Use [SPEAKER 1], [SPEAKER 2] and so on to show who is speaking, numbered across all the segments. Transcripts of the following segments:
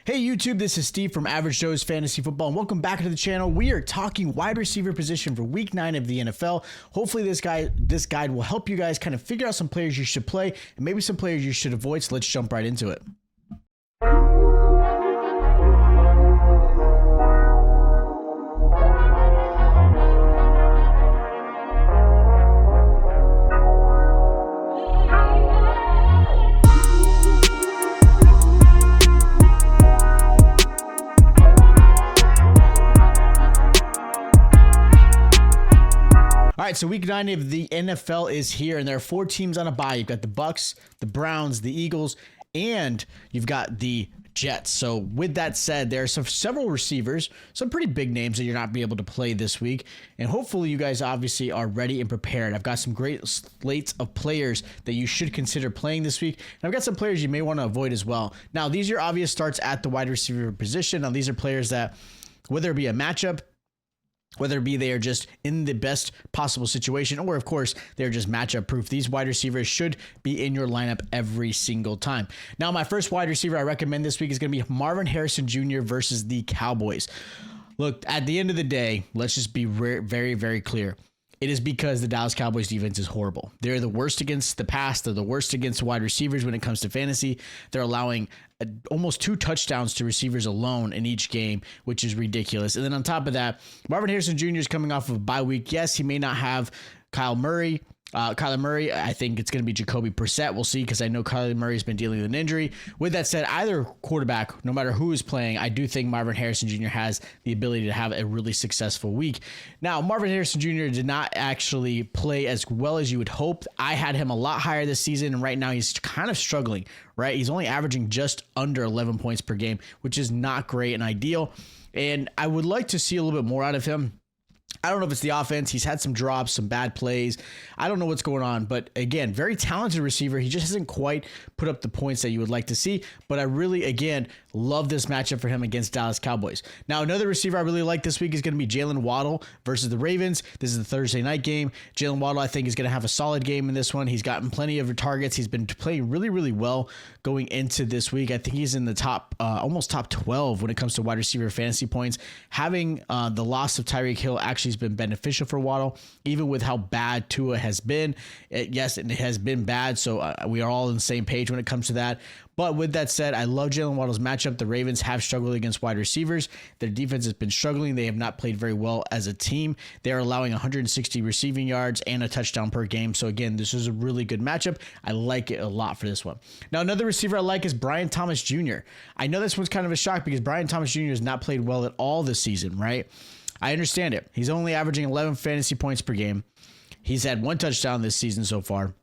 [SPEAKER 1] Hey YouTube, this is Steve from Average Joe's Fantasy Football, and welcome back to the channel. We are talking wide receiver position for Week 9 of the NFL. Hopefully this guide will help you guys kind of figure out some players you should play and maybe some players you should avoid, so let's jump right into it. All right, so Week 9 of the NFL is here, and there are 4 teams on a bye. You've got the Bucs, the Browns, the Eagles, and you've got the Jets. So with that said, there are several receivers, some pretty big names that you're not be able to play this week, and hopefully you guys obviously are ready and prepared. I've got some great slates of players that you should consider playing this week, and I've got some players you may want to avoid as well. Now, these are obvious starts at the wide receiver position. Now, these are players that, whether it be a matchup, whether it be they are just in the best possible situation, or of course they're just matchup proof, these wide receivers should be in your lineup every single time. Now, my first wide receiver I recommend this week is going to be Marvin Harrison Jr. versus the Cowboys. Look, at the end of the day, let's just be very, very clear. It is because the Dallas Cowboys defense is horrible. They're the worst against the pass. They're the worst against wide receivers when it comes to fantasy. They're allowing almost 2 touchdowns to receivers alone in each game, which is ridiculous. And then on top of that, Marvin Harrison Jr. is coming off of a bye week. Yes, he may not have Kyler Murray, I think it's going to be Jacoby Brissett. We'll see, because I know Kyler Murray has been dealing with an injury. With that said, either quarterback, no matter who is playing, I do think Marvin Harrison Jr. has the ability to have a really successful week. Now, Marvin Harrison Jr. did not actually play as well as you would hope. I had him a lot higher this season, and right now he's kind of struggling, right? He's only averaging just under 11 points per game, which is not great and ideal. And I would like to see a little bit more out of him. I don't know if it's the offense. He's had some drops, some bad plays. I don't know what's going on, but again, very talented receiver. He just hasn't quite put up the points that you would like to see, but I really, again, love this matchup for him against Dallas Cowboys. Now, another receiver I really like this week is going to be Jaylen Waddle versus the Ravens. This is the Thursday night game. Jaylen Waddle, I think, is going to have a solid game in this one. He's gotten plenty of targets. He's been playing really, really well going into this week. I think he's in the top, almost top 12 when it comes to wide receiver fantasy points. Having the loss of Tyreek Hill actually has been beneficial for Waddle, even with how bad Tua has been. Yes, it has been bad, so we are all on the same page when it comes to that. But with that said, I love Jaylen Waddle's matchup. The Ravens have struggled against wide receivers. Their defense has been struggling. They have not played very well as a team. They are allowing 160 receiving yards and a touchdown per game. So again, this is a really good matchup. I like it a lot for this one. Now, another receiver I like is Brian Thomas Jr. I know this one's kind of a shock because Brian Thomas Jr. has not played well at all this season, right? I understand it. He's only averaging 11 fantasy points per game. He's had 1 touchdown this season so far.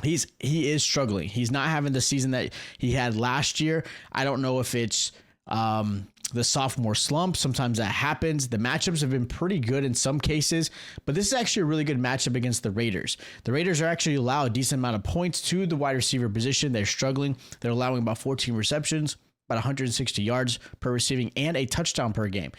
[SPEAKER 1] He is struggling. He's not having the season that he had last year. I don't know if it's the sophomore slump. Sometimes that happens. The matchups have been pretty good in some cases, but this is actually a really good matchup against the Raiders. The Raiders are actually allow a decent amount of points to the wide receiver position. They're struggling. They're allowing about 14 receptions, about 160 yards per receiving, and a touchdown per game.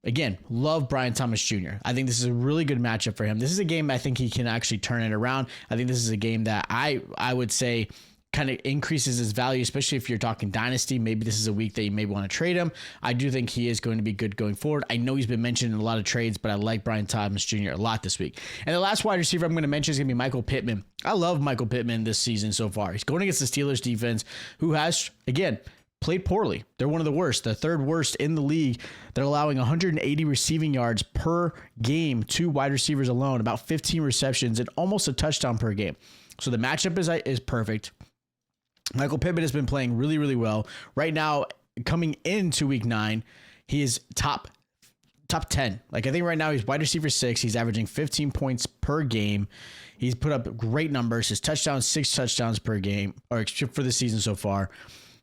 [SPEAKER 1] Again, love Brian Thomas Jr. I think this is a really good matchup for him. This is a game I think he can actually turn it around. I think this is a game that I would say kind of increases his value, especially if you're talking dynasty. Maybe this is a week that you may want to trade him. I do think he is going to be good going forward. I know he's been mentioned in a lot of trades, but I like Brian Thomas Jr. a lot this week. And the last wide receiver I'm going to mention is going to be Michael Pittman. I love Michael Pittman this season so far. He's going against the Steelers defense, who has, again, played poorly. They're one of the worst, the 3rd worst in the league. They're allowing 180 receiving yards per game to wide receivers alone, about 15 receptions and almost a touchdown per game. So the matchup is perfect. Michael Pittman has been playing really, really well. Right now, coming into Week 9, he is top 10. Like, I think right now he's wide receiver 6. He's averaging 15 points per game. He's put up great numbers. His touchdowns, 6 touchdowns per game, or for the season so far.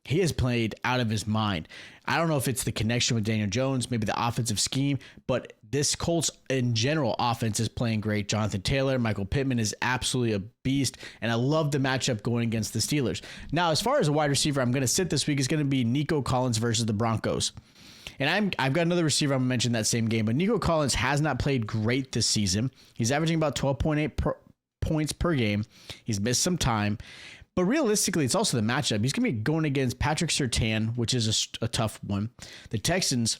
[SPEAKER 1] He has played out of his mind. I don't know if it's the connection with Daniel Jones, maybe the offensive scheme, but this Colts in general offense is playing great. Jonathan Taylor, Michael Pittman is absolutely a beast, and I love the matchup going against the Steelers. Now, as far as a wide receiver I'm going to sit this week is going to be Nico Collins versus the Broncos. And I've got another receiver I'm going to mention that same game, but Nico Collins has not played great this season. He's averaging about 12.8 points per game. He's missed some time. But realistically, it's also the matchup. He's going to be going against Patrick Surtain, which is a tough one. The Texans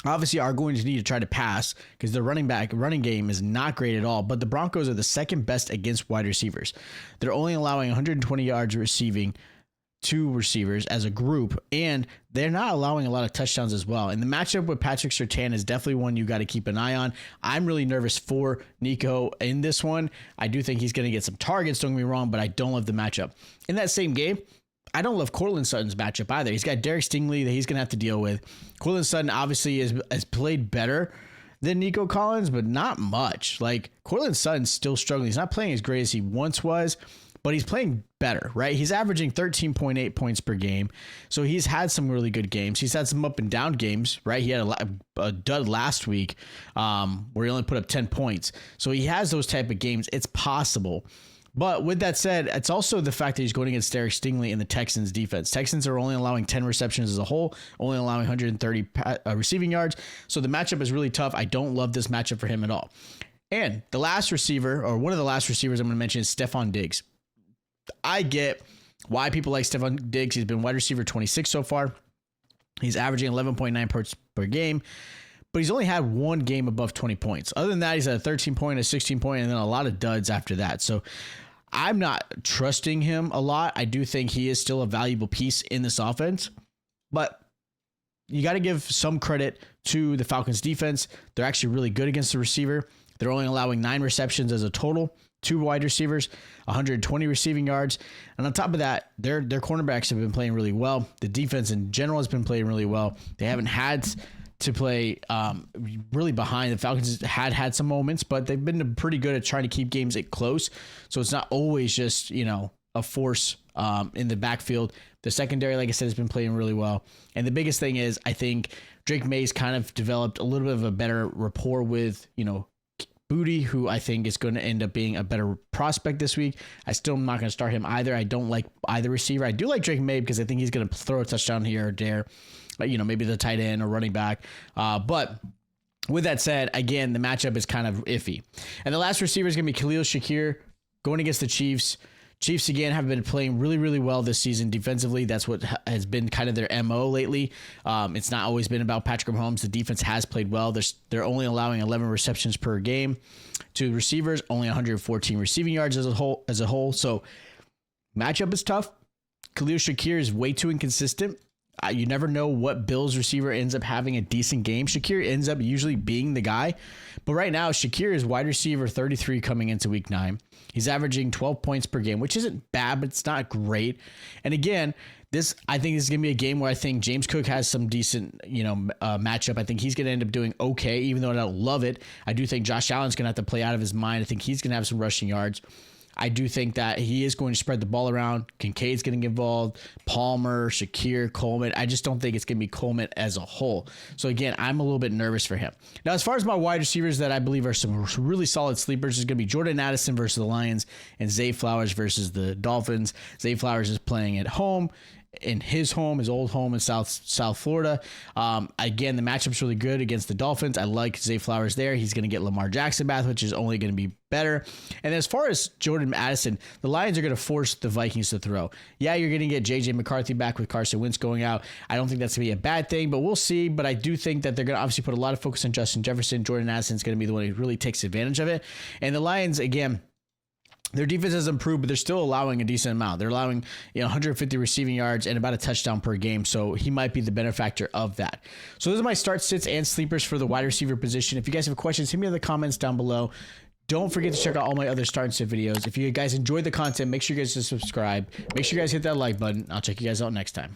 [SPEAKER 1] obviously are going to need to try to pass because their running game is not great at all. But the Broncos are the second best against wide receivers. They're only allowing 120 yards receiving to receivers as a group, and they're not allowing a lot of touchdowns as well. And the matchup with Patrick Surtain is definitely one you got to keep an eye on. I'm really nervous for Nico in this one. I do think he's going to get some targets, don't get me wrong, but I don't love the matchup. In that same game, I don't love Courtland Sutton's matchup either. He's got Derek Stingley that he's going to have to deal with. Courtland Sutton obviously has played better than Nico Collins, but not much. Like, Courtland Sutton's still struggling. He's not playing as great as he once was, but he's playing better, right? He's averaging 13.8 points per game. So he's had some really good games. He's had some up and down games, right? He had a dud last week where he only put up 10 points. So he has those type of games. It's possible. But with that said, it's also the fact that he's going against Derek Stingley in the Texans defense. Texans are only allowing 10 receptions as a whole, only allowing 130 receiving yards. So the matchup is really tough. I don't love this matchup for him at all. And the last receiver, or one of the last receivers I'm going to mention, is Stefon Diggs. I get why people like Stefon Diggs. He's been wide receiver 26 so far. He's averaging 11.9 points per game, but he's only had one game above 20 points. Other than that, he's at a 13 point, a 16 point, and then a lot of duds after that. So I'm not trusting him a lot. I do think he is still a valuable piece in this offense, but you got to give some credit to the Falcons defense. They're actually really good against the receiver. They're only allowing 9 receptions as a total. 2 wide receivers, 120 receiving yards. And on top of that, their cornerbacks have been playing really well. The defense in general has been playing really well. They haven't had to play really behind. The Falcons had some moments, but they've been pretty good at trying to keep games close. So it's not always just, a force in the backfield. The secondary, like I said, has been playing really well. And the biggest thing is, I think Drake May's kind of developed a little bit of a better rapport with, Booty, who I think is going to end up being a better prospect this week. I still am not going to start him either. I don't like either receiver. I do like Drake May because I think he's going to throw a touchdown here or there, maybe the tight end or running back. But with that said, again, the matchup is kind of iffy. And the last receiver is going to be Khalil Shakir going against the Chiefs. Chiefs, again, have been playing really, really well this season defensively. That's what has been kind of their MO lately. It's not always been about Patrick Mahomes. The defense has played well. They're only allowing 11 receptions per game to receivers, only 114 receiving yards as a whole. So matchup is tough. Khalil Shakir is way too inconsistent. You never know what Bills receiver ends up having a decent game. Shakir ends up usually being the guy. But right now, Shakir is wide receiver 33 coming into week 9. He's averaging 12 points per game, which isn't bad, but it's not great. And again, I think this is going to be a game where I think James Cook has some decent, matchup. I think he's going to end up doing okay, even though I don't love it. I do think Josh Allen's going to have to play out of his mind. I think he's going to have some rushing yards. I do think that he is going to spread the ball around. Kincaid's going to get involved. Palmer, Shakir, Coleman. I just don't think it's going to be Coleman as a whole. So again, I'm a little bit nervous for him. Now, as far as my wide receivers that I believe are some really solid sleepers, is going to be Jordan Addison versus the Lions and Zay Flowers versus the Dolphins. Zay Flowers is playing at home. In his old home in South Florida. Again, the matchup's really good against the Dolphins. I like Zay Flowers there. He's going to get Lamar Jackson back, which is only going to be better. And as far as Jordan Addison, the Lions are going to force the Vikings to throw. Yeah, you're going to get J.J. McCarthy back with Carson Wentz going out. I don't think that's going to be a bad thing, but we'll see. But I do think that they're going to obviously put a lot of focus on Justin Jefferson. Jordan Addison's going to be the one who really takes advantage of it. And the Lions, again, their defense has improved, but they're still allowing a decent amount. They're allowing 150 receiving yards and about a touchdown per game, so he might be the benefactor of that. So those are my start, sits, and sleepers for the wide receiver position. If you guys have questions, hit me in the comments down below. Don't forget to check out all my other start and sit videos. If you guys enjoyed the content, make sure you guys subscribe. Make sure you guys hit that like button. I'll check you guys out next time.